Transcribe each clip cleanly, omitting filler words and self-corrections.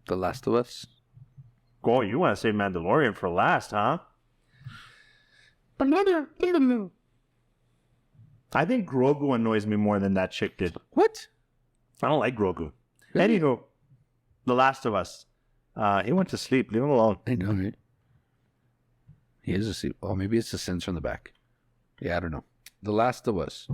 The Last of Us. Oh, you want to say Mandalorian for last, huh? I think Grogu annoys me more than that chick did. What? I don't like Grogu. Really? Anywho, The Last of Us. He went to sleep. Leave him alone. I know, right? He is asleep. Oh, maybe it's the sensor on the back. Yeah, I don't know. The Last of Us.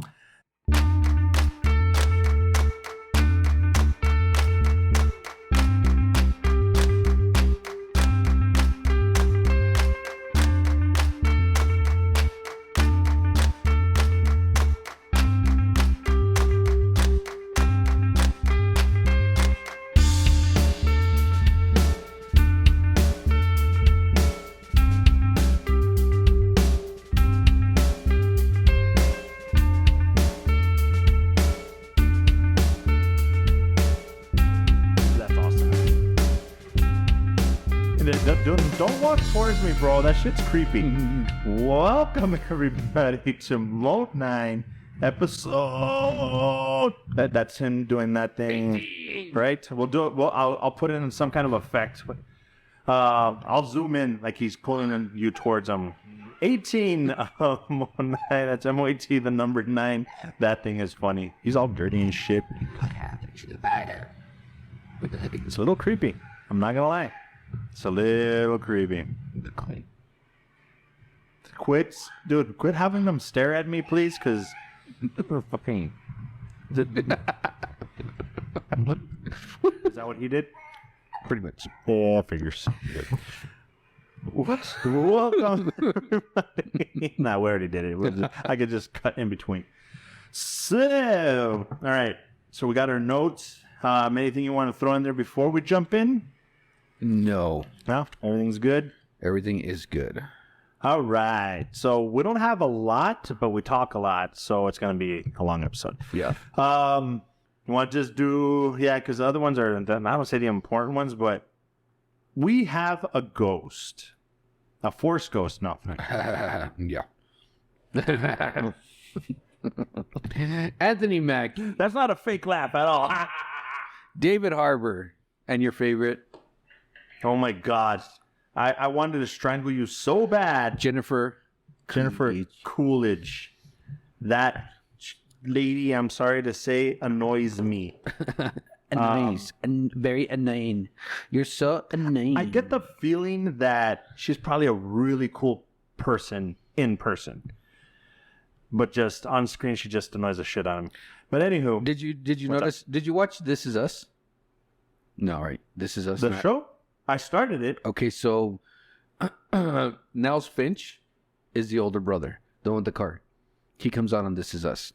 Don't walk towards me, bro. That shit's creepy. Welcome, everybody, to Mode 9 episode. That's him doing that thing, right? We'll do it. Well, I'll put it in some kind of effect. I'll zoom in like he's pulling you towards him. 18 of Mode 9. That's M-O-A-T, the number 9. That thing is funny. He's all dirty and shit. It's a little creepy. I'm not gonna lie. It's a little creepy. Quit having them stare at me, please, because fucking. Is that what he did? Pretty much. Yeah, figures. What? Welcome. Nah, we already did it. I could just cut in between. So, all right. So we got our notes. Anything you want to throw in there before we jump in? No. No, everything's good. Everything is good. All right. So we don't have a lot, but we talk a lot. So it's going to be a long episode. Yeah. You want to just do, because the other ones are, I don't say the important ones, but we have a ghost. A force ghost. No. Yeah. Anthony Mack. That's not a fake laugh at all. David Harbour. And your favorite? Oh my God. I wanted to strangle you so bad. Jennifer Coolidge. That lady, I'm sorry to say, annoys me. Annoys. Very annoying. You're so annoying. I get the feeling that she's probably a really cool person in person. But just on screen, she just annoys the shit out of me. But anywho. Did you notice? Did you watch This Is Us? No, right. This Is Us. The show? I started it. Okay, so Nels Finch is the older brother, the one with the car. He comes on This Is Us.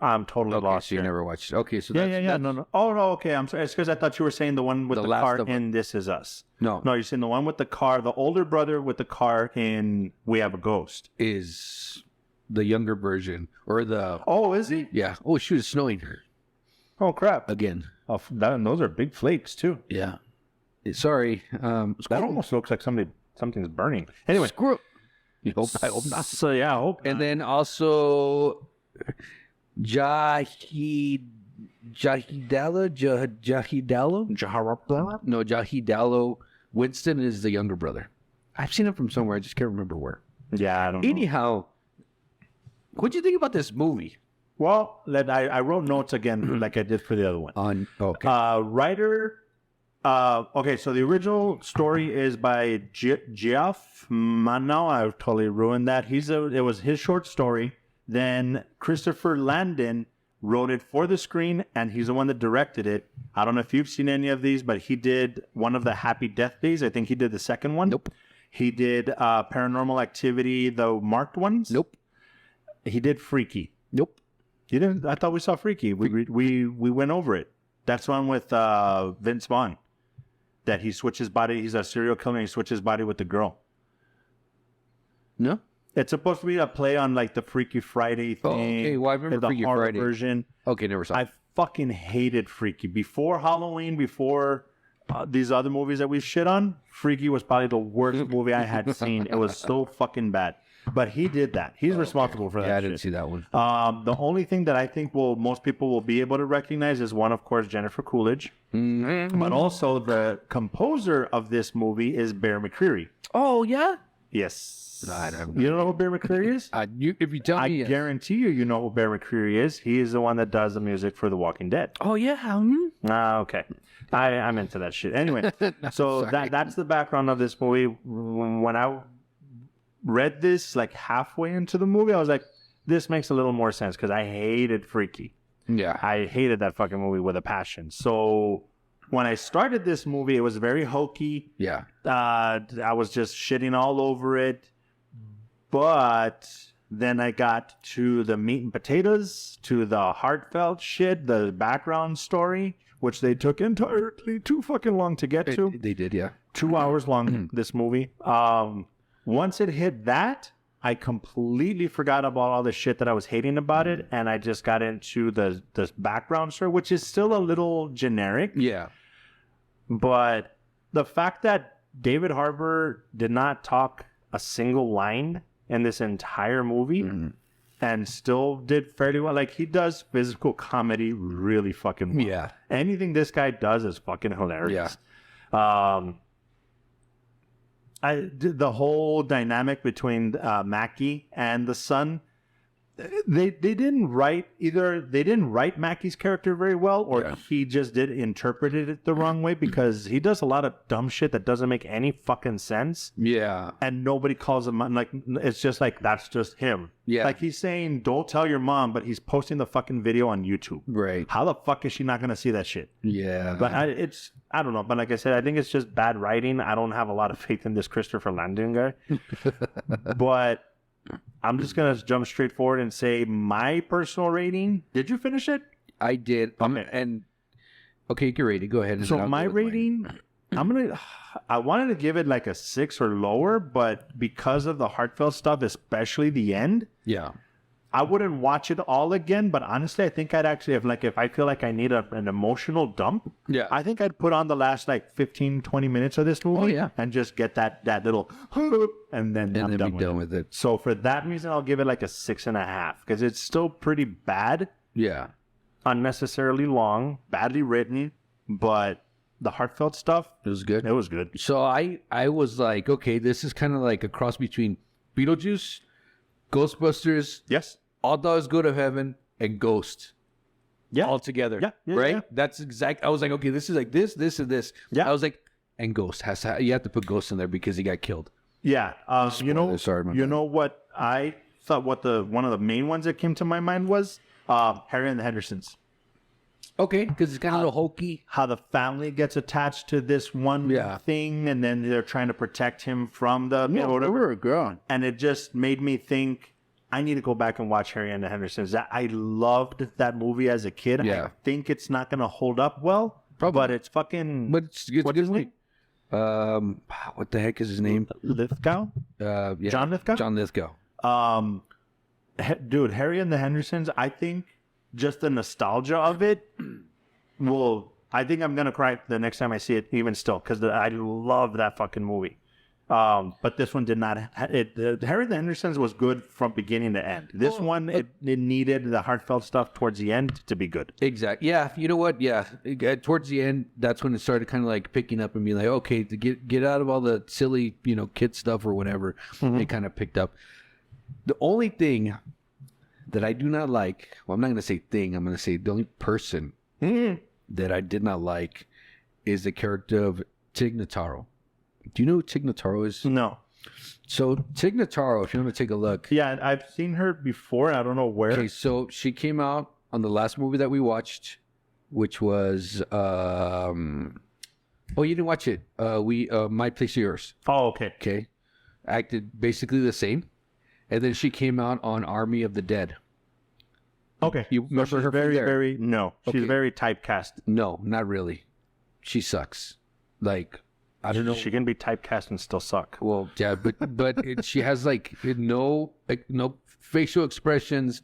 I'm totally lost. So you never watched it. Okay, so yeah. No. Oh, no, okay. I'm sorry. It's because I thought you were saying the one with the car in This Is Us. No, you're saying the one with the car, the older brother with the car in We Have a Ghost. Is the younger version or the? Oh, is he? Yeah. Oh, shoot! It's snowing here. Oh crap! Again. Oh, those are big flakes too. Yeah. Sorry. That almost looks like something's burning. Anyway, screw. I hope not. So yeah, I hope. And then also, Jahidalo. No, Jahidalo. Winston is the younger brother. I've seen him from somewhere. I just can't remember where. Yeah, I don't know. Anyhow, what'd you think about this movie? Well, I wrote notes again like I did for the other one. Writer. Okay, so the original story is by Geoff Manow. I totally ruined that. It was his short story. Then Christopher Landon wrote it for the screen, and he's the one that directed it. I don't know if you've seen any of these, but he did one of the Happy Death Days. I think he did the second one. Nope. He did Paranormal Activity, the marked ones. Nope. He did Freaky. Nope. You didn't? I thought we saw Freaky. We went over it. That's one with Vince Vaughn. That he switches body. He's a serial killer. And he switches body with the girl. No. It's supposed to be a play on like the Freaky Friday thing. Oh, okay. Well, I remember Freaky Friday version. Okay, never saw it. I fucking hated Freaky. Before Halloween, before these other movies that we shit on, Freaky was probably the worst movie I had seen. It was so fucking bad. But he did that. He's responsible for that. Yeah, I shit. didn't see that one. The only thing that I think most people will be able to recognize is one, of course, Jennifer Coolidge. Mm-hmm. But also the composer of this movie is Bear McCreary. Oh, yeah? Yes. I don't You don't know who Bear McCreary is? If you tell me, I yes. guarantee you know who Bear McCreary is. He is the one that does the music for The Walking Dead. Oh, yeah. Okay. I'm into that shit. Anyway, so that's the background of this movie. When I read this like halfway into the movie, I was like, this makes a little more sense because I hated Freaky. Yeah. I hated that fucking movie with a passion. So when I started this movie, it was very hokey. Yeah. I was just shitting all over it. But then I got to the meat and potatoes, to the heartfelt shit, the background story, which they took entirely too fucking long to get to. They did, yeah. 2 hours long, this movie. Once it hit that, I completely forgot about all the shit that I was hating about it, and I just got into the background story, which is still a little generic. Yeah. But the fact that David Harbour did not talk a single line in this entire movie and still did fairly well. Like, he does physical comedy really fucking well. Yeah. Anything this guy does is fucking hilarious. Yeah. The whole dynamic between Mackie and the son, they didn't write Mackie's character very well, or he just interpreted it the wrong way, because he does a lot of dumb shit that doesn't make any fucking sense. Yeah. And nobody calls him, like, it's just like, that's just him. Yeah. Like, he's saying, don't tell your mom, but he's posting the fucking video on YouTube. Right. How the fuck is she not going to see that shit? Yeah. But I don't know. But like I said, I think it's just bad writing. I don't have a lot of faith in this Christopher Landon guy. But I'm just going to jump straight forward and say my personal rating. Did you finish it? I did. Okay. Okay, you can rate it. Go ahead. So my rating, I wanted to give it like a 6 or lower, but because of the heartfelt stuff, especially the end, Yeah. I wouldn't watch it all again. But honestly, I think I'd actually, if I feel like I need an emotional dump, Yeah. I think I'd put on the last like 15, 20 minutes of this movie. Oh, yeah. And just get that little, and then I'm done with it. So for that reason, I'll give it like a 6.5, because it's still pretty bad, Yeah. unnecessarily long, badly written, but the heartfelt stuff, It was good. it was good. So I was like, okay, this is kind of like a cross between Beetlejuice, Ghostbusters, Yes. All Dogs Go to Heaven, and Ghost. Yeah. All together. Yeah, right? yeah. That's exact. I was like, okay, this is like this, and this. Yeah. I was like, and Ghost you have to put Ghost in there because he got killed. Yeah. Sorry, my bad. know what I thought, one of the main ones that came to my mind was Harry and the Hendersons. Okay, because it's kind of a little hokey. How the family gets attached to this one thing, and then they're trying to protect him from the whatever. Girl. And it just made me think, I need to go back and watch Harry and the Hendersons. I loved that movie as a kid. Yeah. I think it's not going to hold up well, Probably. but it's fucking... But it's What's good his movie. What the heck is his name? Lithgow? Yeah. John Lithgow? John Lithgow. Dude, Harry and the Hendersons, I think just the nostalgia of it I think I'm going to cry the next time I see it, even still, because I love that fucking movie. But this one did not. Harry and the Hendersons was good from beginning to end. This one, it needed the heartfelt stuff towards the end to be good. Exactly. Yeah. You know what? Yeah. Towards the end, that's when it started kind of like picking up and being like, okay, to get out of all the silly, kid stuff or whatever, it kind of picked up. The only thing that I do not like, well, I'm not going to say thing, I'm going to say the only person that I did not like is the character of Tig Notaro. Do you know who Tig Notaro is? No. So Tig Notaro, if you want to take a look. Yeah, I've seen her before. I don't know where. Okay, so she came out on the last movie that we watched, which was oh, you didn't watch it. My Place or Yours. Oh, okay. Okay. Acted basically the same. And then she came out on Army of the Dead. Okay. You remember her from very, there? very, no. She's Okay. very typecast. No, not really. She sucks. Like, I don't know. She can be typecast and still suck. Well, yeah, but she has like no facial expressions.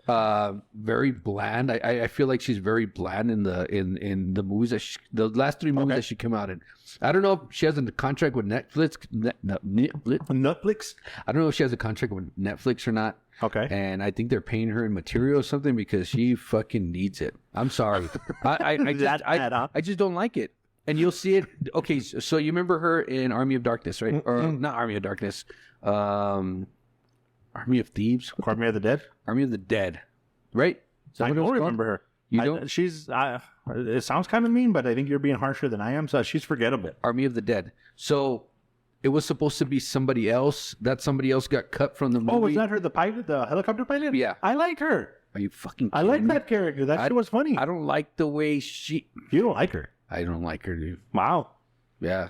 Very bland. I feel like she's very bland in the movies the last 3 movies that she came out in. I don't know if she has a contract with Netflix. Netflix. I don't know if she has a contract with Netflix or not. Okay. And I think they're paying her in material or something because she fucking needs it. I'm sorry. I just don't like it. And you'll see it. Okay, so you remember her in Army of Darkness, right? Or not Army of Darkness. Army of Thieves. Army of the Dead. Army of the Dead, right? I don't remember her. You don't? She's. It sounds kind of mean, but I think you're being harsher than I am. So she's forgettable. Army of the Dead. So it was supposed to be somebody else. That somebody else got cut from the movie. Oh, was that her, the pilot, the helicopter pilot? Yeah, I like her. Are you fucking? I like that character. That shit was funny. I don't like the way she. You don't like her. I don't like her, dude. Wow. Yeah.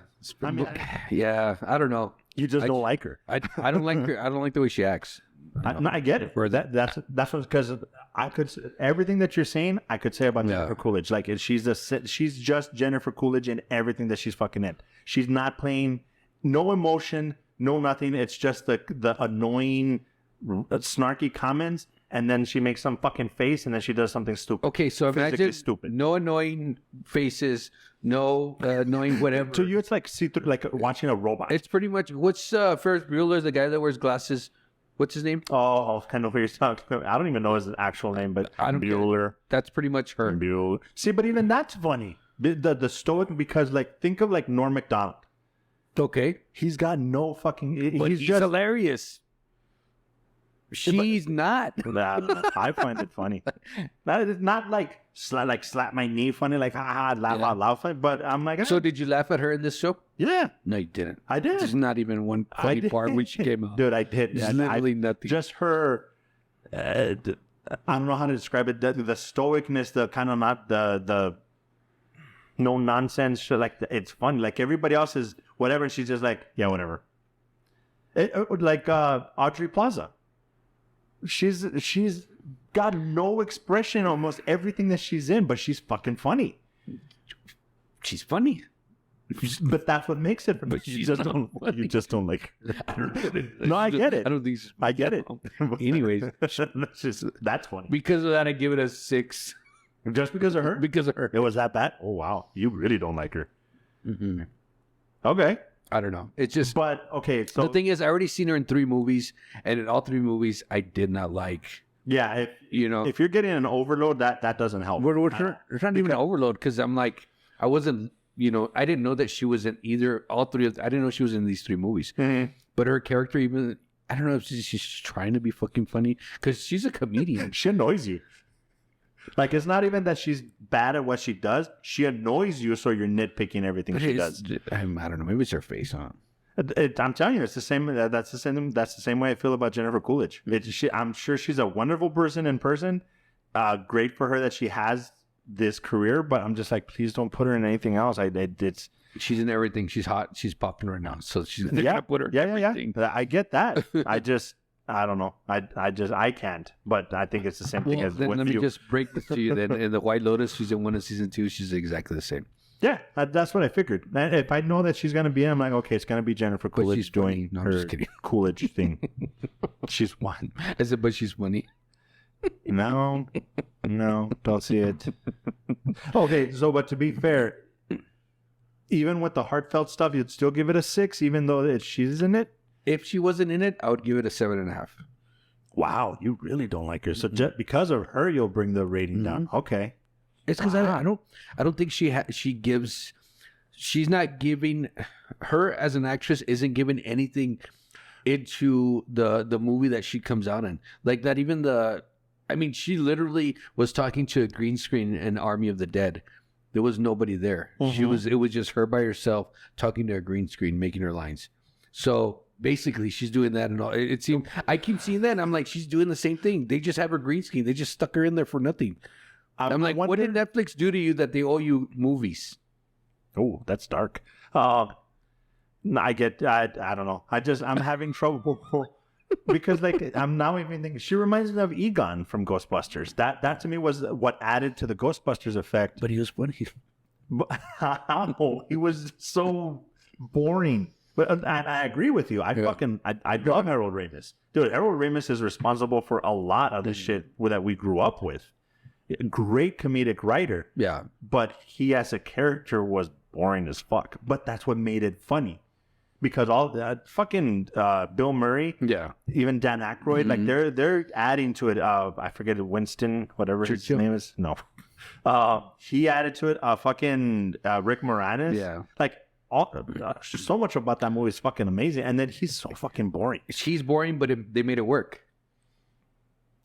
Yeah. I don't know. You just don't like her. I don't like her. I don't like the way she acts. I get it. That's because I could everything that you're saying I could say about Jennifer Coolidge. Like she's just Jennifer Coolidge in everything that she's fucking in. She's not playing no emotion, no nothing. It's just the annoying, snarky comments, and then she makes some fucking face, and then she does something stupid. Okay, so imagine stupid. No annoying faces, no annoying whatever. To you, it's like like watching a robot. It's pretty much what's Ferris Bueller, the guy that wears glasses. What's his name? Oh, kind of weird. I don't even know his actual name, but Bueller. That's pretty much her. Bueller. See, but even that's funny. The stoic, because like think of like Norm Macdonald. Okay, he's got no fucking. He's just hilarious. She's not. I find it funny. That is not like slap my knee funny, like ha laugh out loud funny. But I'm like, so did you laugh at her in this show? Yeah. No, you didn't. I did. There's not even one funny part when she came out. Dude, I did. Literally nothing. Just her. I don't know how to describe it. The stoicness, the kind of not the no nonsense shit. Like it's fun. Like everybody else is whatever, and she's just like, yeah, whatever. Like Audrey Plaza. She's got no expression in almost everything that she's in, but she's fucking funny. She's funny. But that's what makes it. But you just don't like her. No, I get it. I don't think I get it. Anyways, that's funny. Because of that, I give it a 6. Just because of her? Because of her. It was that bad? Oh, wow. You really don't like her. Mm-hmm. Okay. I don't know. It's just. But, okay. So the thing is, I already seen her in 3 movies, and in all 3 movies, I did not like. Yeah. If you're getting an overload, that doesn't help. It's not even an overload, because I'm like, I wasn't, I didn't know that she was in all 3 of, I didn't know she was in these 3 movies. Mm-hmm. But her character, even, I don't know if she's trying to be fucking funny, because she's a comedian. She annoys you. Like, it's not even that she's bad at what she does. She annoys you, so you're nitpicking everything she does. I don't know. Maybe it's her face, huh? I'm telling you, it's the same. That's the same way I feel about Jennifer Coolidge. I'm sure she's a wonderful person in person. Great for her that she has this career, but I'm just like, please don't put her in anything else. She's in everything. She's hot. She's popping right now, so she's gonna put her. Yeah. I get that. I don't know. I can't. But I think it's the same thing as then with let me just break this to you. Then in the White Lotus, season 1 and season 2, she's exactly the same. Yeah, that's what I figured. If I know that she's gonna be in, I'm like, okay, it's gonna be Jennifer Coolidge doing her Coolidge thing. She's one. I said, but she's funny. No, don't see it. Okay, so but to be fair, even with the heartfelt stuff, you'd still give it a 6, even though she's in it. If she wasn't in it, I would give it a 7.5. Wow, you really don't like her. So just because of her, you'll bring the rating down. Okay, it's because I don't think she's not giving, her as an actress isn't giving anything into the movie that she comes out in. Like that, even she literally was talking to a green screen in Army of the Dead. There was nobody there. Mm-hmm. It was just her by herself talking to a green screen, making her lines. So basically, she's doing that and all. It seemed, I keep seeing that, and I'm like, she's doing the same thing. They just have her green screen. They just stuck her in there for nothing. I'm like, what did Netflix do to you that they owe you movies? Oh, that's dark. I don't know. I'm having trouble because like I'm now even thinking she reminds me of Egon from Ghostbusters. That to me was what added to the Ghostbusters effect. But he was funny. He was so boring. But and I agree with you. I love Harold Ramis. Dude, Harold Ramis is responsible for a lot of the shit that we grew up with. Great comedic writer. Yeah. But he as a character was boring as fuck. But that's what made it funny. Because all that fucking Bill Murray, even Dan Aykroyd, like they're adding to it. I forget it, Winston, whatever his name is. No, he added to it. Fucking Rick Moranis, like so much about that movie is fucking amazing. And then he's so fucking boring. She's boring, but they made it work.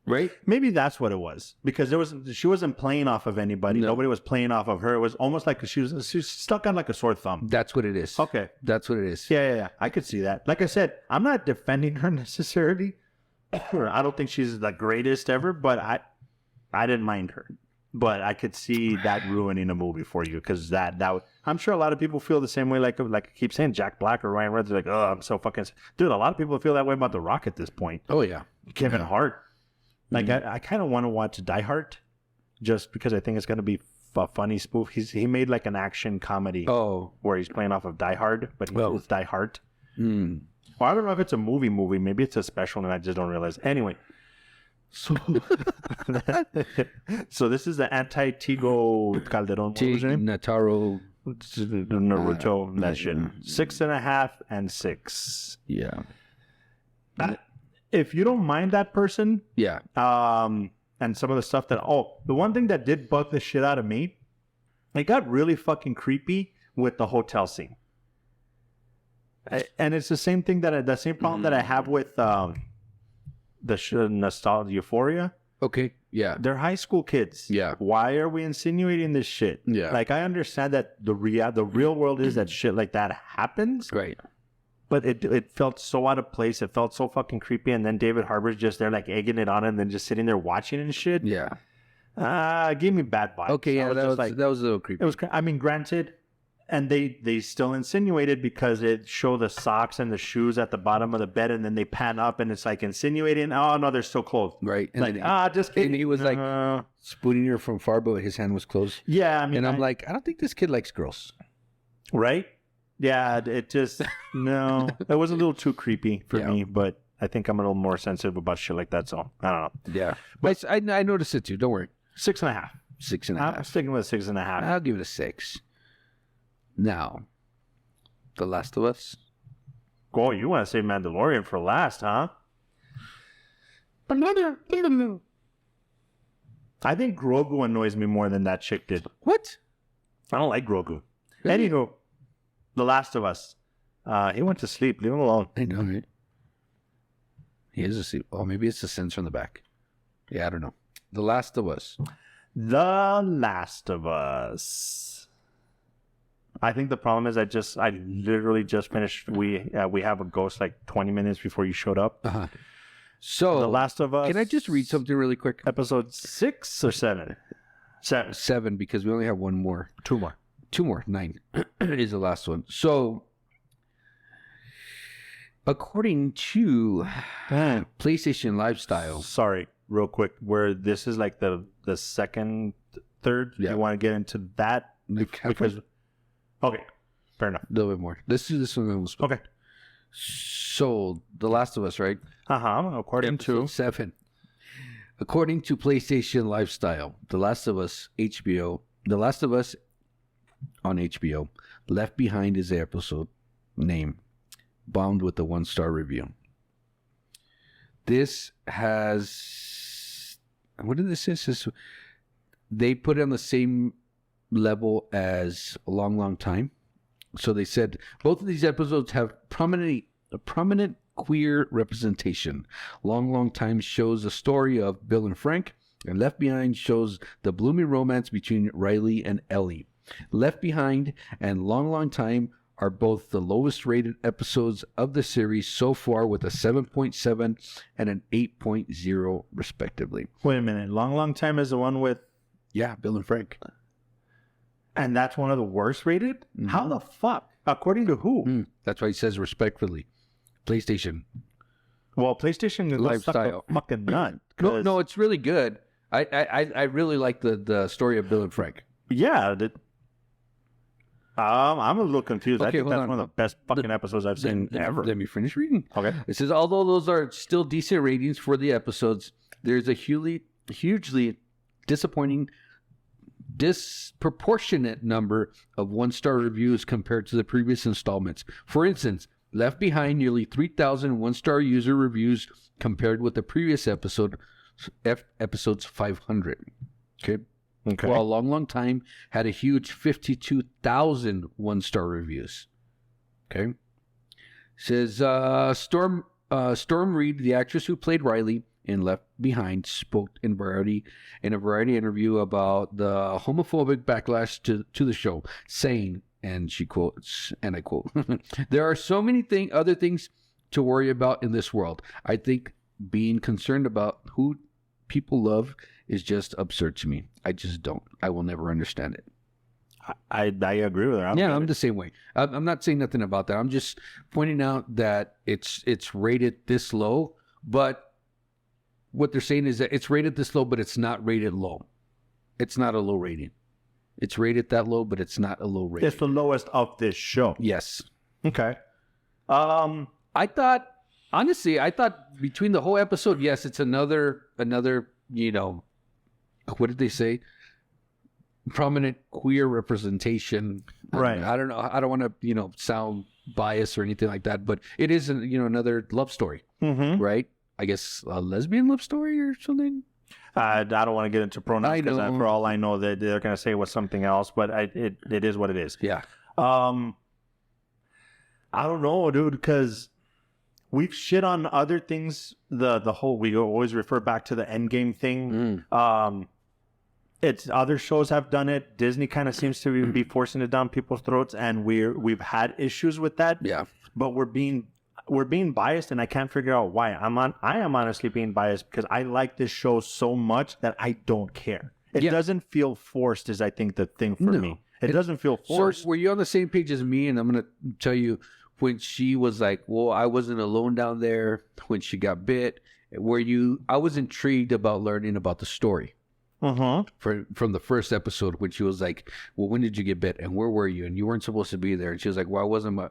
Right? Maybe that's what it was, because she wasn't playing off of anybody. No. Nobody was playing off of her. It was almost like she was stuck on like a sore thumb. That's what it is. Okay, that's what it is. Yeah. I could see that. Like I said, I'm not defending her necessarily. I don't think she's the greatest ever, but I didn't mind her. But I could see that ruining a movie for you, because that I'm sure a lot of people feel the same way. Like I keep saying, Jack Black or Ryan Reynolds, like, oh, I'm so fucking dude. A lot of people feel that way about The Rock at this point. Oh yeah, Kevin Hart. Like, I kind of want to watch Die Hard just because I think it's going to be a funny spoof. He made like an action comedy where he's playing off of Die Hard, but it's Die Hard. Well, I don't know if it's a movie. Maybe it's a special and I just don't realize. Anyway, so this is the anti-Tigo Calderon. Nataro. Naruto. That shit. 6.5 and 6. Yeah. If you don't mind that person, and some of the stuff that the one thing that did bug the shit out of me, it got really fucking creepy with the hotel scene, and it's the same thing the same problem that I have with the nostalgia Euphoria. Okay, yeah, they're high school kids. Yeah, why are we insinuating this shit? Yeah, like I understand that the real world is that shit like that happens, right? But it felt so out of place. It felt so fucking creepy. And then David Harbour's just there, like, egging it on and then just sitting there watching and shit. Yeah. It gave me bad vibes. Okay, yeah, that was a little creepy. It was, I mean, granted, and they still insinuated because it showed the socks and the shoes at the bottom of the bed, and then they pan up and it's like insinuating, oh, no, they're still closed. Right. And like, just kidding. And he was like spooning her from far, but his hand was closed. Yeah, I mean. And I'm like, I don't think this kid likes girls. Right? Yeah, it just, no. It was a little too creepy for me, but I think I'm a little more sensitive about shit like that, so I don't know. Yeah. But I noticed it too, don't worry. 6.5. 6.5. I'm sticking with 6.5. I'll give it a 6. Now, The Last of Us. Oh, you want to say Mandalorian for last, huh? I think Grogu annoys me more than that chick did. What? I don't like Grogu. Really? Anywho, The Last of Us. He went to sleep. Leave him alone. I know, right? He is asleep. Oh, maybe it's the sensor on the back. Yeah, I don't know. The Last of Us. The Last of Us. I think the problem is I literally just finished. We have a ghost like 20 minutes before you showed up. Uh-huh. So The Last of Us. Can I just read something really quick? Episode 6 or 7? 7. 7, because we only have one more. 2 more. 2 more. 9 is the last one. So, according to PlayStation Lifestyle. Sorry, real quick. Where this is like the second, third. Yeah. You want to get into that? Because okay, fair enough. A little bit more. This one was okay. So, The Last of Us, right? According to 7. According to PlayStation Lifestyle, The Last of Us HBO, The Last of Us on HBO, Left Behind is the episode name, bombed with a 1-star review. This has, what did this say? They put it on the same level as A Long, Long Time. So they said both of these episodes have prominent queer representation. Long, Long Time shows the story of Bill and Frank, and Left Behind shows the blooming romance between Riley and Ellie. Left Behind and Long, Long Time are both the lowest rated episodes of the series so far, with a 7.7 and an 8.0 respectively. Wait a minute. Long, Long Time is the one with... Yeah, Bill and Frank. And that's one of the worst rated? Mm-hmm. How the fuck? According to who? That's why he says respectfully. PlayStation. Well, PlayStation Lifestyle. Suck a fucking nut. No, it's really good. I really like the story of Bill and Frank. Yeah. I'm a little confused. Okay, I think hold that's on. one of the best fucking episodes I've seen ever. Let me finish reading. Okay. It says, although those are still decent ratings for the episodes, there's a hugely disproportionate number of one-star reviews compared to the previous installments. For instance, Left Behind nearly 3,000 one-star user reviews compared with the previous episode's 500. Okay. While Long Time had a huge 52,000 one-star reviews. Okay. Says Storm Reed, the actress who played Riley in Left Behind, spoke in a Variety interview about the homophobic backlash to the show, saying, and she quotes, and I quote, "There are so many other things to worry about in this world. I think being concerned about who people love is just absurd to me. I just don't. I will never understand it." I agree with her. I'm the same way. I'm not saying nothing about that. I'm just pointing out that it's rated this low, but what they're saying is that it's rated this low, but it's not rated low. It's not a low rating. It's rated that low, but it's not a low rating. It's the lowest of this show. Yes. Okay. I thought between the whole episode, yes, it's another, what did they say? Prominent queer representation. Right. I don't know. I don't want to, sound biased or anything like that, but it is, another love story, right? I guess a lesbian love story or something. I don't want to get into pronouns because for all I know, they're going to say it was something else, but it is what it is. Yeah. I don't know, dude, because we've shit on other things. We always refer back to the Endgame thing. It's other shows have done it. Disney kind of seems to be forcing it down people's throats, and we've had issues with that. Yeah. But we're being biased, and I can't figure out why. I am honestly being biased because I like this show so much that I don't care. It doesn't feel forced, is I think the thing for me. It doesn't feel forced. So were you on the same page as me? And I'm going to tell you, when she was like, well, I wasn't alone down there when she got bit, I was intrigued about learning about the story. From the first episode, when she was like, well, when did you get bit and where were you, and you weren't supposed to be there, and she was like, well,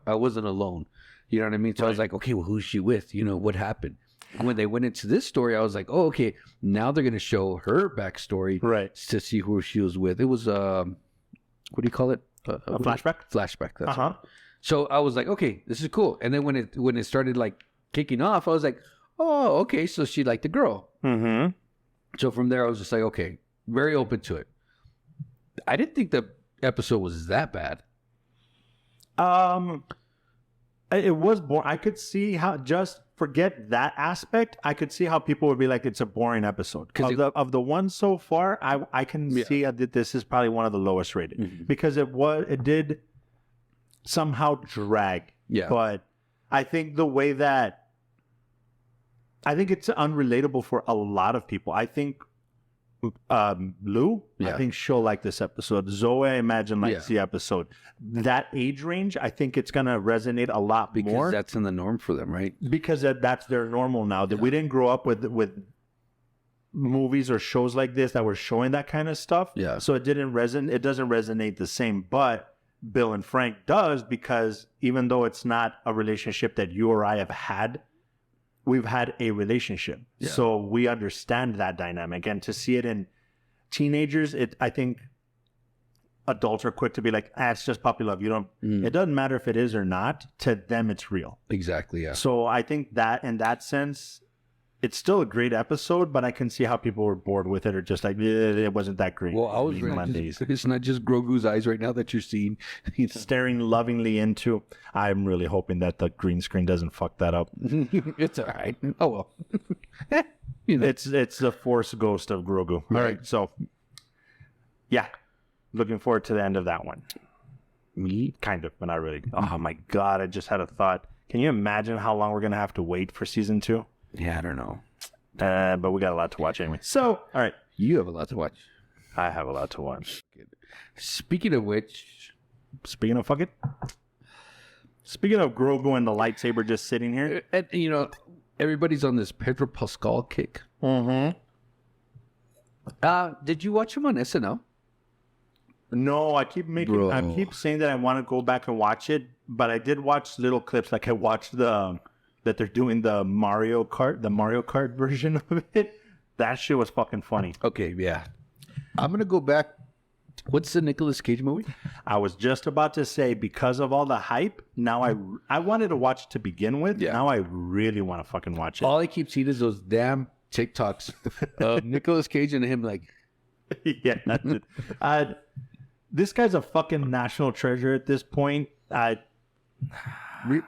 I wasn't alone, you know what I mean? So I was like, okay, well, who's she with, what happened? When they went into this story, I was like, oh, okay, now they're going to show her backstory, right, to see who she was with. It was what do you call it, a flashback. That's right. So I was like, okay, this is cool. And then when it started like kicking off, I was like, oh, okay, so she liked the girl. So from there, I was just like, okay, very open to it. I didn't think the episode was that bad. It was boring. I could see how, just forget that aspect, I could see how people would be like, it's a boring episode. Of the one so far, I can see that this is probably one of the lowest rated. Because it did somehow drag. Yeah. But I think the way that, I think it's unrelatable for a lot of people. I think Lou, I think she'll like this episode. Zoe, I imagine, likes the episode. That age range, I think it's going to resonate a lot more. Because that's in the norm for them, right? Because that's their normal now. That we didn't grow up with movies or shows like this that were showing that kind of stuff. Yeah. So it doesn't resonate the same. But Bill and Frank does, because even though it's not a relationship that you or I have had, we've had a relationship. Yeah. So we understand that dynamic. And to see it in teenagers, I think adults are quick to be like, it's just puppy love. It doesn't matter if it is or not. To them, it's real. Exactly, yeah. So I think that in that sense, it's still a great episode, but I can see how people were bored with it, or just like, it wasn't that great. Well, I was it's not just Grogu's eyes right now that you're seeing. Staring lovingly into. I'm really hoping that the green screen doesn't fuck that up. It's all right. Oh, well. It's the Force ghost of Grogu. All right. So, yeah. Looking forward to the end of that one. Me? Kind of, but not really. Oh, my God. I just had a thought. Can you imagine how long we're going to have to wait for season 2? Yeah, I don't know. But we got a lot to watch anyway. So, all right. You have a lot to watch. I have a lot to watch. Speaking of which... Speaking of Grogu and the lightsaber just sitting here. And, everybody's on this Pedro Pascal kick. Mm-hmm. Did you watch him on SNL? No, I keep saying that I want to go back and watch it, but I did watch little clips. Like I watched that they're doing the Mario Kart version of it. That shit was fucking funny. Okay, yeah. I'm gonna go back. What's the Nicolas Cage movie? I was just about to say, because of all the hype, now I wanted to watch it to begin with. Yeah. Now I really want to fucking watch it. All I keep seeing is those damn TikToks of Nicolas Cage and him like... Yeah, that's it. This guy's a fucking national treasure at this point.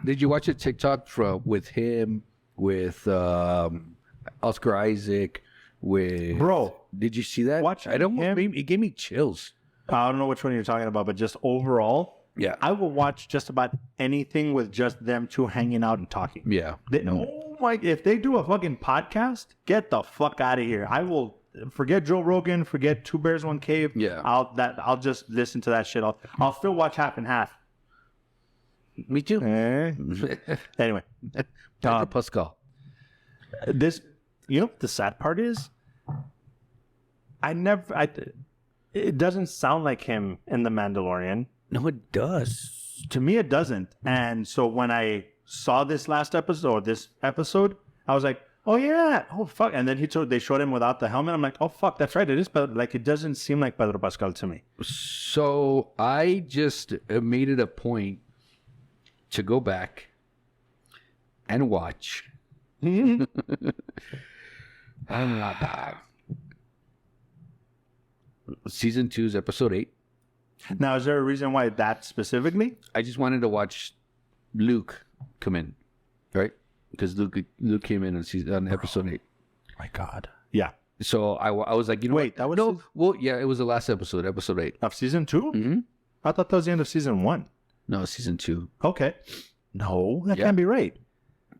Did you watch a TikTok with him, with Oscar Isaac, with... Bro. Did you see that? It gave me chills. I don't know which one you're talking about, but just overall, yeah, I will watch just about anything with just them two hanging out and talking. Yeah. If they do a fucking podcast, get the fuck out of here. I will forget Joe Rogan, forget Two Bears, One Cave. Yeah. I'll just listen to that shit. I'll still watch half and half. Me too. Anyway. Pascal. The sad part is, it doesn't sound like him in The Mandalorian. No, it does. To me, it doesn't. And so when I saw this episode, I was like, oh yeah, oh fuck. And then they showed him without the helmet. I'm like, oh fuck, that's right. It is, but like, it doesn't seem like Pedro Pascal to me. So I just made it a point to go back and watch. Season 2's episode 8. Now, is there a reason why that specifically? I just wanted to watch Luke come in, right? Because Luke came in on episode 8. My God. Yeah. So I was like, wait, that was yeah, it was the last episode 8 of season 2. Mm-hmm. I thought that was the end of season 1. No, season 2. Okay. No, that can't be right.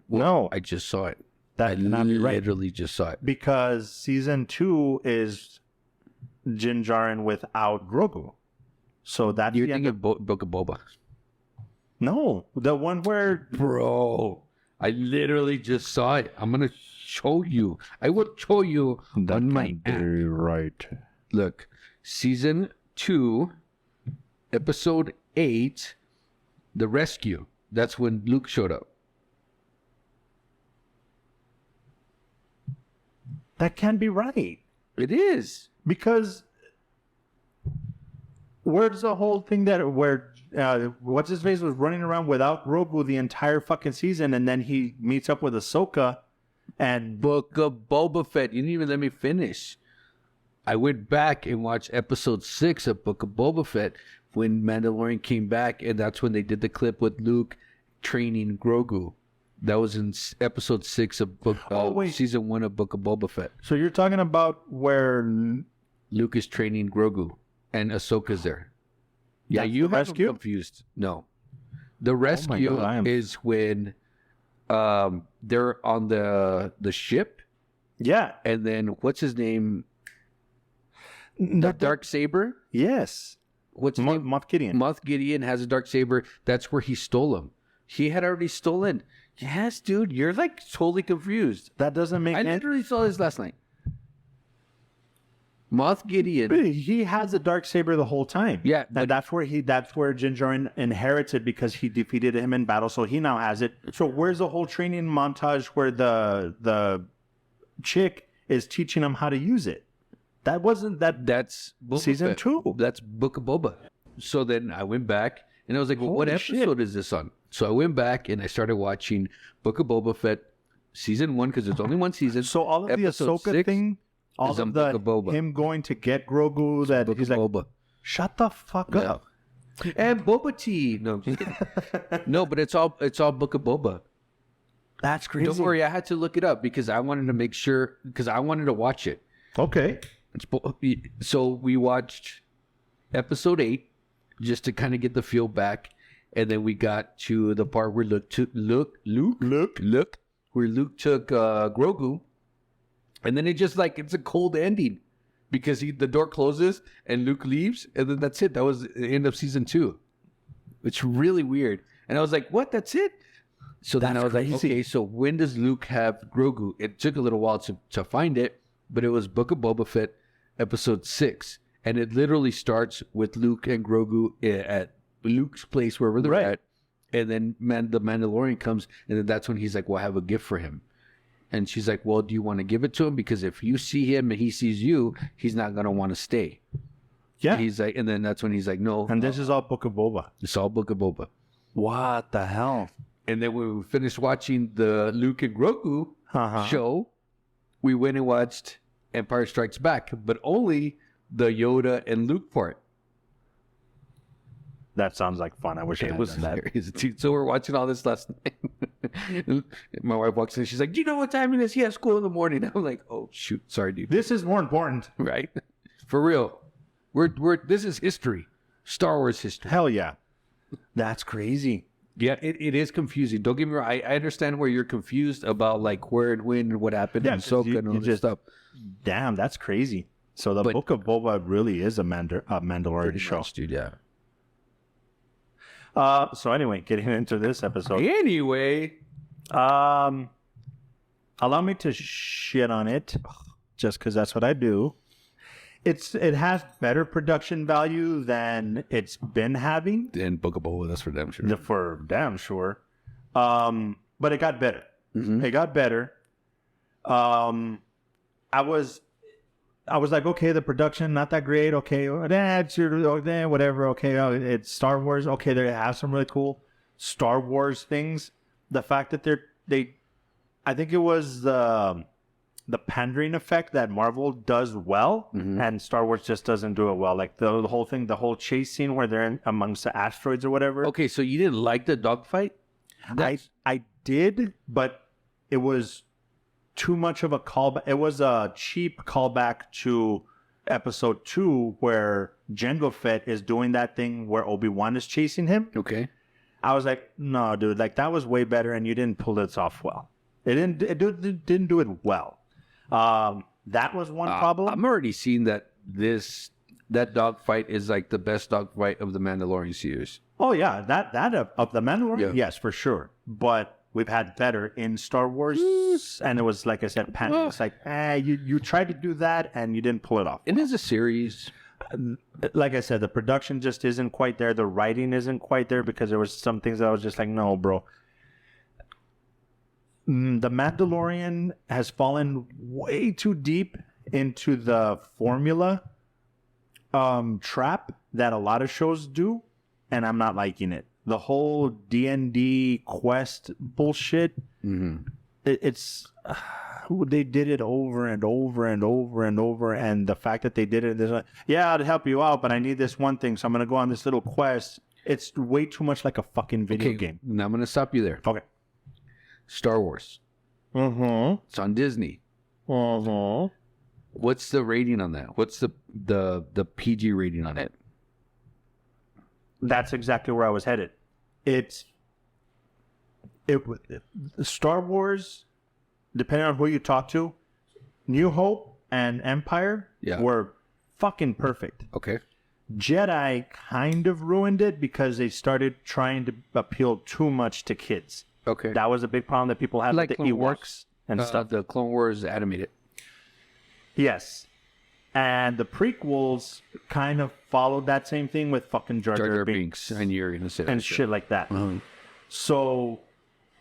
Well, no, I just saw it. That cannot be right. Literally just saw it because season 2 is Din Djarin without Grogu. So that's you're thinking of Book of Boba. No, the one where I literally just saw it. I'm gonna show you. I will show you that on my app. Right. Look, season 2, episode 8, The Rescue. That's when Luke showed up. That can't be right. It is. Because where's the whole thing where what's his face was running around without Grogu the entire fucking season, and then he meets up with Ahsoka and Book of Boba Fett. You didn't even let me finish. I went back and watched episode 6 of Book of Boba Fett when Mandalorian came back, and that's when they did the clip with Luke training Grogu. That was in episode 6 of season 1 of Book of Boba Fett. So you're talking about where Luke is training Grogu and Ahsoka's there. Yeah, you have them confused. No. The rescue is when they're on the ship. Yeah. And then what's his name? The Darksaber? Yes. What's his name? Moff Gideon. Moff Gideon has a Darksaber. That's where he stole him. He had already stolen. Yes, dude. You're like totally confused. That doesn't make sense. I literally saw this last night. Moff Gideon. He has a Darksaber the whole time. Yeah. And that's where Din Djarin inherited because he defeated him in battle, so he now has it. So where's the whole training montage where the chick is teaching him how to use it? That's season 2. That's Book of Boba. So then I went back and I was like, well, what episode is this on? So I went back and I started watching Book of Boba Fett season 1 because there's only one season. So all of the Ahsoka thing, all of the him going to get Grogu, that he's like, Boba. Shut the fuck up. And Boba Tea. No, no, but it's all Book of Boba. That's crazy. Don't worry, I had to look it up because I wanted to make sure, because I wanted to watch it. Okay. So we watched episode 8 just to kind of get the feel back. And then we got to the part where Luke took Grogu, and then it's a cold ending because the door closes and Luke leaves, and then that's it. That was the end of season 2. It's really weird, and I was like, "What? That's it?" So then I was like, "Okay, so when does Luke have Grogu?" It took a little while to find it, but it was Book of Boba Fett, episode 6, And it literally starts with Luke and Grogu at Luke's place, wherever they're at. And then the Mandalorian comes, and then that's when he's like, well, I have a gift for him. And she's like, well, do you want to give it to him? Because if you see him and he sees you, he's not going to want to stay. Yeah. And he's like, and then that's when he's like, no. And this is all Book of Boba. It's all Book of Boba. What the hell? And then when we finished watching the Luke and Grogu show, we went and watched Empire Strikes Back, but only the Yoda and Luke part. That sounds like fun. I wish it was that. So we're watching all this last night. My wife walks in. She's like, "Do you know what time it is?" Yeah, school in the morning. I'm like, "Oh shoot, sorry, dude." This is more important, right? For real. This is history, Star Wars history. Hell yeah, that's crazy. Yeah, it is confusing. Don't get me wrong. I understand where you're confused about like where and when and what happened and Ahsoka and all this stuff. Damn, that's crazy. So the Book of Boba really is a Mandalorian show, much, dude. Yeah. So anyway, getting into this episode. Anyway, allow me to shit on it, just because that's what I do. It has better production value than it's been having. In Book of Boba, that's for damn sure. For damn sure. But it got better. Mm-hmm. It got better. I was like, okay, the production not that great. Okay, whatever. Okay, it's Star Wars. Okay, they have some really cool Star Wars things. The fact that I think it was the pandering effect that Marvel does well, and Star Wars just doesn't do it well. Like the whole thing, the whole chase scene where they're amongst the asteroids or whatever. Okay, so you didn't like the dogfight? I did, but it was too much of a callback. It was a cheap callback to episode 2 where Jango Fett is doing that thing where Obi-Wan is chasing him. Okay. I was like, no, dude, like that was way better and you didn't pull this off well. It didn't do it well. That was one problem. I'm already seeing that dogfight is like the best dogfight of the Mandalorian series. Oh yeah, that of the Mandalorian, yes, for sure. But we've had better in Star Wars, and it was like I said, panic. It's like, you tried to do that and you didn't pull it off. It is a series. Like I said, the production just isn't quite there. The writing isn't quite there because there was some things that I was just like, no, bro. The Mandalorian has fallen way too deep into the formula trap that a lot of shows do, and I'm not liking it. The whole D&D quest bullshit, it's they did it over and over and over and over, and the fact that they did it, like, yeah, I'll help you out, but I need this one thing, so I'm going to go on this little quest. It's way too much like a fucking video game. Now I'm going to stop you there. Okay. Star Wars. It's on Disney. What's the rating on that? What's the PG rating on it? That's exactly where I was headed. Star Wars, depending on who you talk to, New Hope and Empire were fucking perfect. Okay. Jedi kind of ruined it because they started trying to appeal too much to kids. Okay. That was a big problem that people had like with the Ewoks and stuff. The Clone Wars animated. Yes. And the prequels kind of followed that same thing with fucking Jar Jar Binks and you're gonna say that and shit like that. So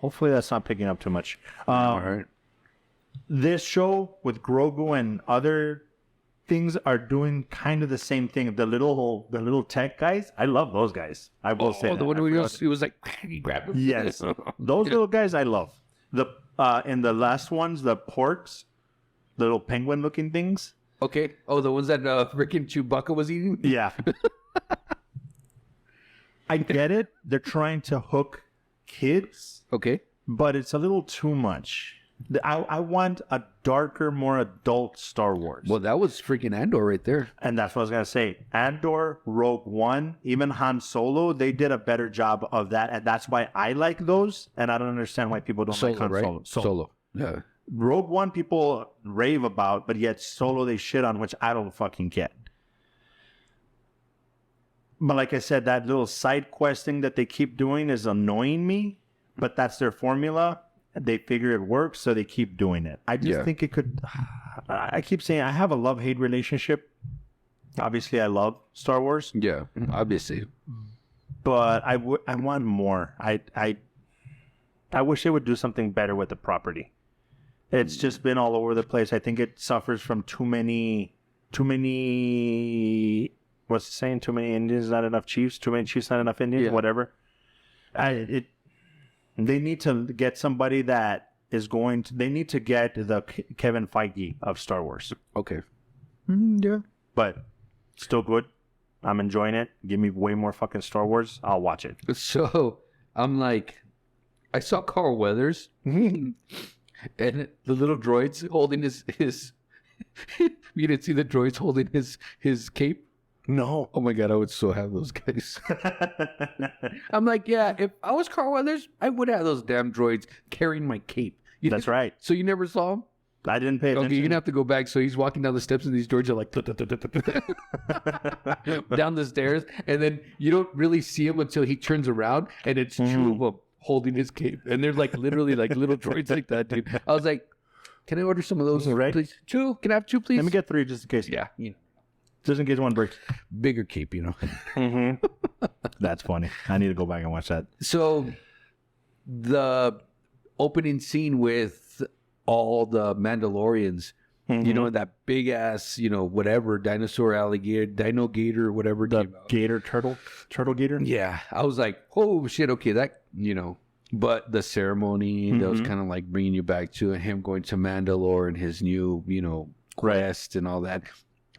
hopefully that's not picking up too much. All right. This show with Grogu and other things are doing kind of the same thing. The little tech guys, I love those guys. I will say the one where he was like, he grabbed him. Yes, those little guys I love. The in the last ones, the porks, little penguin-looking things. Okay. Oh, the ones that freaking Chewbacca was eating? Yeah. I get it. They're trying to hook kids. Okay. But it's a little too much. I want a darker, more adult Star Wars. Well, that was freaking Andor right there. And that's what I was going to say. Andor, Rogue One, even Han Solo, they did a better job of that. And that's why I like those. And I don't understand why people don't like Han Solo. Solo. Yeah. Rogue One people rave about, but yet Solo they shit on, which I don't fucking get. But like I said, that little side quest thing that they keep doing is annoying me, but that's their formula. They figure it works, so they keep doing it. I just think it could... I keep saying I have a love-hate relationship Obviously, I love Star Wars. Yeah, obviously. But I want more. I wish they would do something better with the property. It's just been all over the place. I think it suffers from too many. What's it saying? Too many Indians, not enough chiefs. Too many chiefs, not enough Indians. Yeah. Whatever. They need to get somebody that is going to. They need to get the Kevin Feige of Star Wars. Okay. Yeah. But still good. I'm enjoying it. Give me way more fucking Star Wars. I'll watch it. So I'm like, I saw Carl Weathers and the little droids holding his. You didn't see the droids holding his cape? No. Oh my God, I would so have those guys. I'm like, yeah, if I was Carl Weathers, I would have those damn droids carrying my cape. That's right. So you never saw him? I didn't pay attention. Okay, you're going to have to go back. So he's walking down the steps and these droids are like down the stairs. And then you don't really see him until he turns around and it's two of them holding his cape. And they're like literally like little droids like that, dude. I was like, can I order some of those, please? Two? Can I have two, please? Let me get 3 just in case. Yeah. You know. Just in case one breaks. Bigger cape, you know. That's funny. I need to go back and watch that. So the opening scene with all the Mandalorians, you know, that big ass, you know, whatever, dinosaur alligator, dino gator, whatever. The gator turtle gator? Yeah. I was like, oh shit, okay, that, you know. But the ceremony, that was kind of like bringing you back to him going to Mandalore and his new, you know, quest and all that.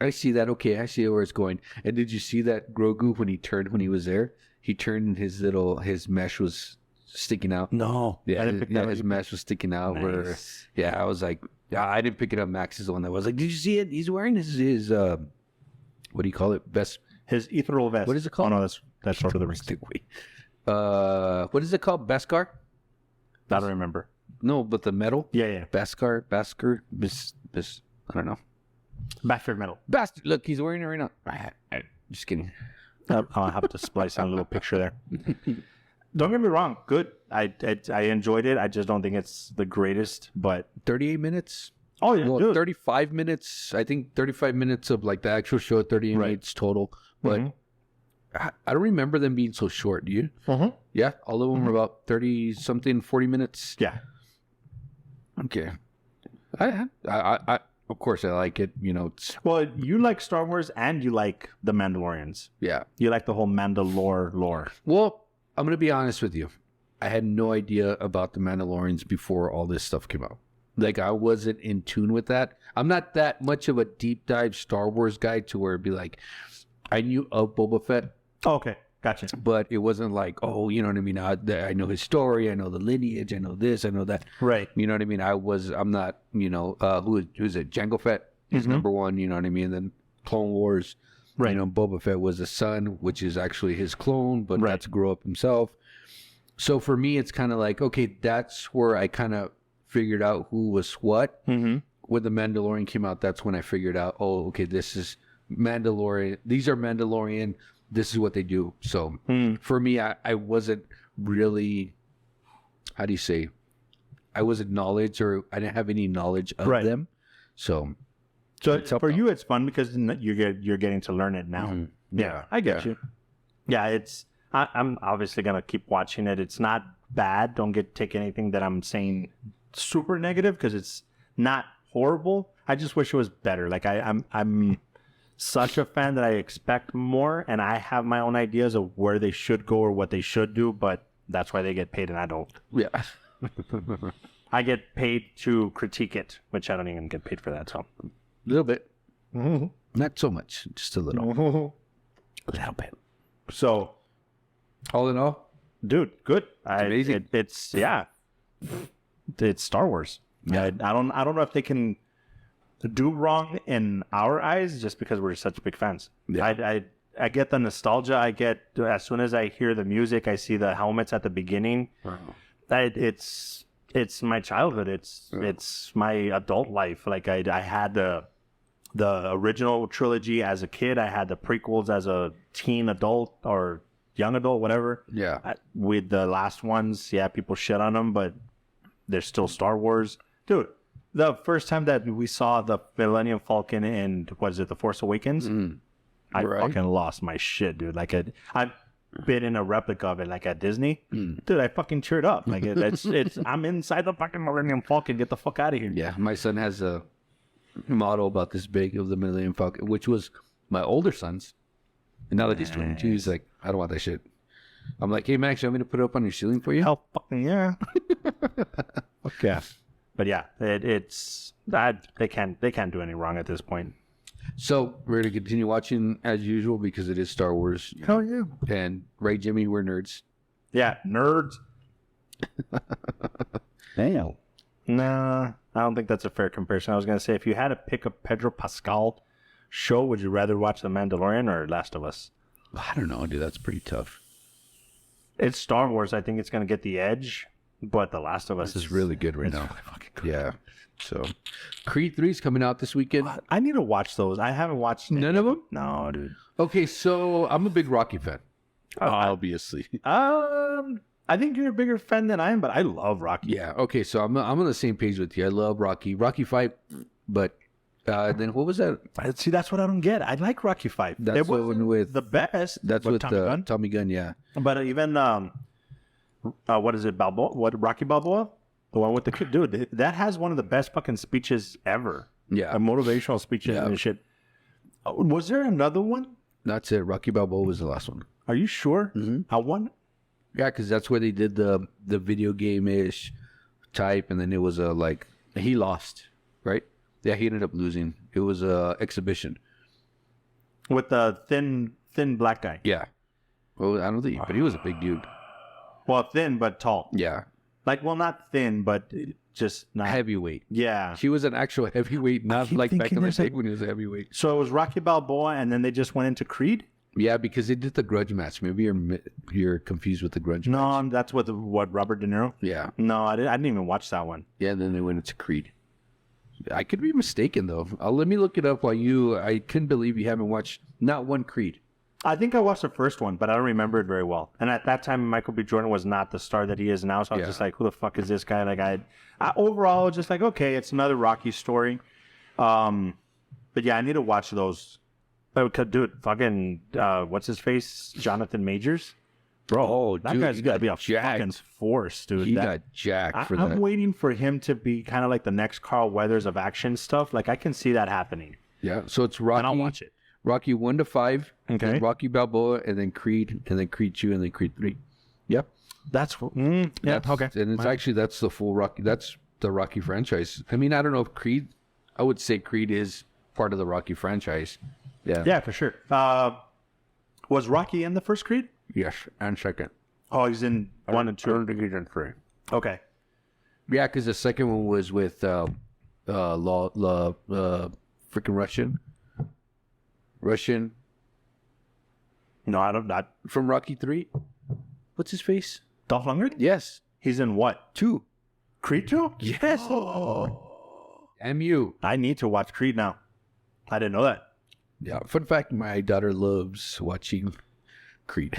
I see that. Okay, I see where it's going. And did you see that Grogu when he was there? He turned and his mesh was sticking out. No. Yeah, his mesh was sticking out. Nice. I was like, I didn't pick it up. Max is the one that was like, did you see it? He's wearing his what do you call it? Vest. His ethereal vest. What is it called? Oh, no, that's Lord of the Rings. What is it called? Beskar? I don't remember. No, but the metal? Yeah. Basker, I don't know. Bastard metal. Bastard. Look, he's wearing it right now. Just kidding. I'll have to splice on a little picture there. Don't get me wrong. Good. I enjoyed it. I just don't think it's the greatest, but 38 minutes? Oh, yeah. Well, 35 minutes. I think 35 minutes of like the actual show, 38 minutes total. But I don't remember them being so short. Do you? Yeah. All of them were about 30 something, 40 minutes. Yeah. Okay. I of course I like it. You know. Well, you like Star Wars and you like the Mandalorians. Yeah. You like the whole Mandalore lore. Well, I'm going to be honest with you. I had no idea about the Mandalorians before all this stuff came out. Like, I wasn't in tune with that. I'm not that much of a deep dive Star Wars guy to where it'd be like, I knew of Boba Fett. Oh, okay. Gotcha. But it wasn't like, oh, you know what I mean? I know his story. I know the lineage. I know this. I know that. Right. You know what I mean? I'm not, you know, who's it? Jango Fett is number one. You know what I mean? And then Clone Wars. Right. You know, Boba Fett was a son, which is actually his clone, but that's grow up himself. So for me, it's kind of like, okay, that's where I kind of figured out who was what. When the Mandalorian came out, that's when I figured out, oh, okay, this is Mandalorian. These are Mandalorian. This is what they do. So for me, I wasn't really, how do you say? I wasn't knowledge, or I didn't have any knowledge of them. So for you, it's fun because you're getting to learn it now. Yeah, I get you. Yeah, I'm obviously gonna keep watching it. It's not bad. Don't take anything that I'm saying super negative, because it's not horrible. I just wish it was better. Like I'm such a fan that I expect more, and I have my own ideas of where they should go or what they should do, but that's why they get paid and I don't. Yeah. I get paid to critique it, which I don't even get paid for that, so. A little bit. Not so much, just a little. A little bit. So, all in all, dude, good. Amazing. It's Star Wars. Yeah. I don't know if they can do wrong in our eyes just because we're such big fans. Yeah. I get the nostalgia. I get, as soon as I hear the music, I see the helmets at the beginning. It's my childhood. It's my adult life. Like I had the original trilogy as a kid. I had the prequels as a teen adult or young adult, whatever. Yeah. With the last ones, people shit on them, but they're still Star Wars. Dude, the first time that we saw the Millennium Falcon in, what is it, The Force Awakens? I fucking lost my shit, dude. Like I've been in a replica of it, like at Disney. Dude, I fucking cheered up. Like it's I'm inside the fucking Millennium Falcon. Get the fuck out of here. Yeah, my son has a model about this big of the Millennium Falcon, which was my older son's. And now that he's 22, he's like, I don't want that shit. I'm like, hey, Max, you want me to put it up on your ceiling for you? Hell fucking yeah. Okay. But yeah, it's that they can't do any wrong at this point. So we're gonna continue watching as usual because it is Star Wars. Hell yeah. And Ray, Jimmy, we're nerds. Yeah, nerds. Damn. Nah, I don't think that's a fair comparison. I was gonna say, if you had to pick a Pedro Pascal show, would you rather watch The Mandalorian or Last of Us? I don't know, dude. That's pretty tough. It's Star Wars. I think it's gonna get the edge, but The Last of Us is really good right now. Really fucking good. Yeah. So, Creed 3 is coming out this weekend. I need to watch those. I haven't watched none of them. No, dude. Okay, so I'm a big Rocky fan. Obviously. I think you're a bigger fan than I am, but I love Rocky. Yeah. Okay, so I'm on the same page with you. I love Rocky. Rocky 5, but then what was that? See, that's what I don't get. I like Rocky 5. That's the one with the best. That's with Tommy Gunn. Yeah. But even what is it? Balboa? What Rocky Balboa? The one with the kid, dude. That has one of the best fucking speeches ever. Yeah. A motivational speeches and shit. Was there another one? That's it. Rocky Balboa was the last one. Are you sure? Mm-hmm. I won. Yeah, because that's where they did the video game-ish type, and then it was like he lost, right? Yeah, he ended up losing. It was a exhibition with the thin black guy. Yeah. Well, I don't think, but he was a big dude. Well, thin but tall. Yeah. Like, well, not thin, but just not heavyweight. Yeah. He was an actual heavyweight, not like back in the day when he was a heavyweight. So it was Rocky Balboa, and then they just went into Creed? Yeah, because they did the grudge match. Maybe you're confused with the grudge match. No, that's what Robert De Niro? Yeah. No, I didn't even watch that one. Yeah, and then they went into Creed. I could be mistaken, though. Let me look it up while I couldn't believe you haven't watched not one Creed. I think I watched the first one, but I don't remember it very well. And at that time, Michael B. Jordan was not the star that he is now. So I was just like, who the fuck is this guy? Like, I overall, just like, okay, it's another Rocky story. But yeah, I need to watch those. But dude, fucking, what's his face? Jonathan Majors? Bro, that guy's got to be a fucking force, dude. He got jacked for that. I'm waiting for him to be kind of like the next Carl Weathers of action stuff. Like, I can see that happening. Yeah, so it's Rocky. And I'll watch it. Rocky 1 to 5, okay. Rocky Balboa, and then Creed 2, and then Creed 3. Yep. Okay. And it's actually, that's the full Rocky, that's the Rocky franchise. I mean, I don't know if Creed, I would say Creed is part of the Rocky franchise. Yeah. Yeah, for sure. Was Rocky in the first Creed? Yes, and second. Oh, he's in 1 and 2. And 3. Okay. Yeah, because the second one was with freaking Russian. No, I don't. Not from Rocky 3. What's his face? Dolph Lundgren? Yes. He's in what? 2. Creed 2? Yes. MU. I need to watch Creed now. I didn't know that. Yeah. Fun fact: my daughter loves watching Creed.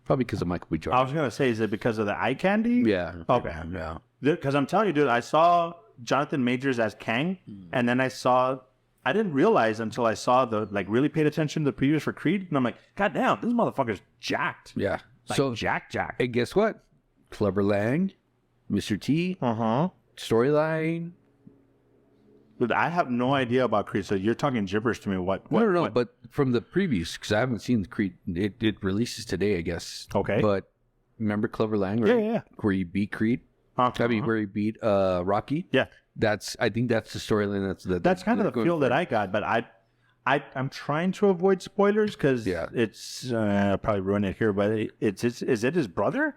Probably because of Michael B. Jordan. I was gonna say, is it because of the eye candy? Yeah. Okay. Yeah. Because I'm telling you, dude, I saw Jonathan Majors as Kang, and then I didn't realize until I saw really paid attention to the previews for Creed, and I'm like, God damn, this motherfucker's jacked. Yeah. Like, so jacked. And guess what? Clubber Lang, Mr. T, storyline. Dude, I have no idea about Creed, so you're talking gibberish to me. What? No, but from the previews, because I haven't seen Creed. It releases today, I guess. Okay. But remember Clubber Lang? Yeah. Where he beat Creed? I mean, where he beat Rocky? Yeah. I think that's the storyline. That's kind of the feel that I got, but I'm trying to avoid spoilers because it's I'll probably ruin it here. But is it his brother?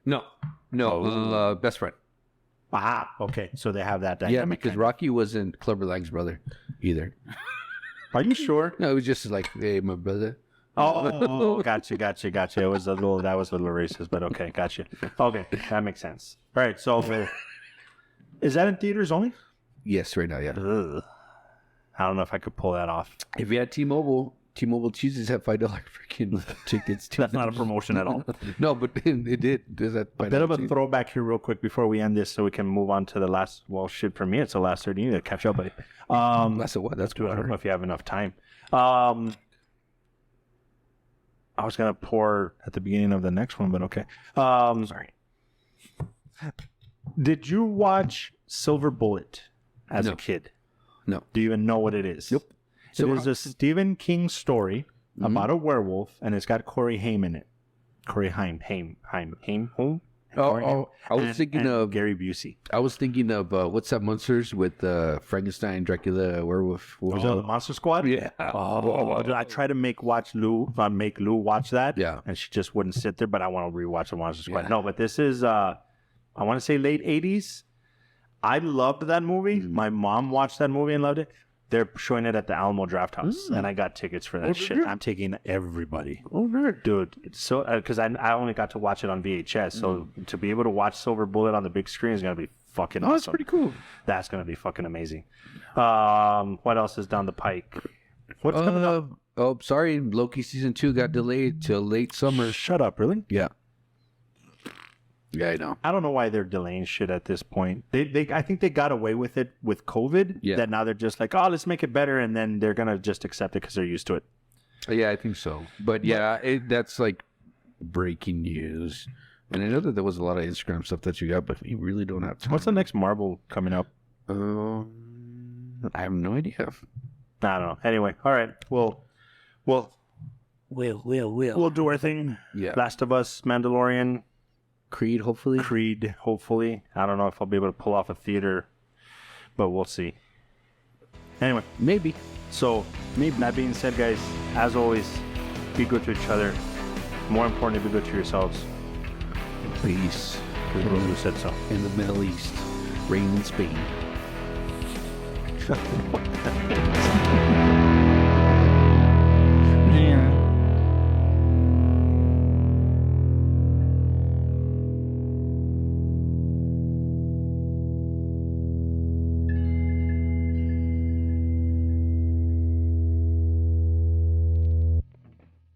No, best friend. Ah, okay. So they have that dynamic. Yeah, because Rocky wasn't Clubber Lang's brother either. Are you sure? No, it was just like, hey, my brother. Oh, gotcha. It was a little racist, but okay, gotcha. Okay, that makes sense. All right, so is that in theaters only? Yes, right now, yeah. Ugh. I don't know if I could pull that off. If you had T-Mobile Tuesdays have $5 freaking tickets. That's not a promotion at all. No, but it did. There's that a bit of a throwback here real quick before we end this so we can move on to the last, well, shit, for me, it's the last 30. You need to catch up, buddy. Last of what? That's cool. I don't know if you have enough time. I was gonna pour at the beginning of the next one, but okay. Sorry. Did you watch Silver Bullet as a kid? No. Do you even know what it is? Nope. It is a Stephen King story about a werewolf, and it's got Corey Haim in it. Corey Haim. I was thinking of Gary Busey. I was thinking of what's that monsters with Frankenstein, Dracula, werewolf. Was that the Monster Squad? Yeah. I tried to make Lou watch that. Yeah. And she just wouldn't sit there. But I want to rewatch the Monster Squad. Yeah. No, but this is I want to say late 80s. I loved that movie. My mom watched that movie and loved it. They're showing it at the Alamo Draft House, and I got tickets for that shit. I'm taking everybody. Oh, nerd. Dude, it's so because I only got to watch it on VHS, so to be able to watch Silver Bullet on the big screen is gonna be fucking awesome. That's pretty cool. That's gonna be fucking amazing. What else is down the pike? What's coming up? Oh, sorry, Loki season 2 got delayed till late summer. Shut up, really? Yeah. Yeah, I know. I don't know why they're delaying shit at this point. I think they got away with it with COVID. Yeah. That now they're just like, oh, let's make it better, and then they're gonna just accept it because they're used to it. Yeah, I think so. But yeah, that's like breaking news. And I know that there was a lot of Instagram stuff that you got, but we really don't have time. What's the next Marvel coming up? I have no idea. I don't know. Anyway, all right. We'll do our thing. Yeah. Last of Us, Mandalorian, Creed, hopefully. I don't know if I'll be able to pull off a theater, but we'll see. Anyway, Maybe. so that being said, guys, as always, be good to each other. More importantly, be good to yourselves. Peace. For those who said so. In the Middle East. Rain in Spain.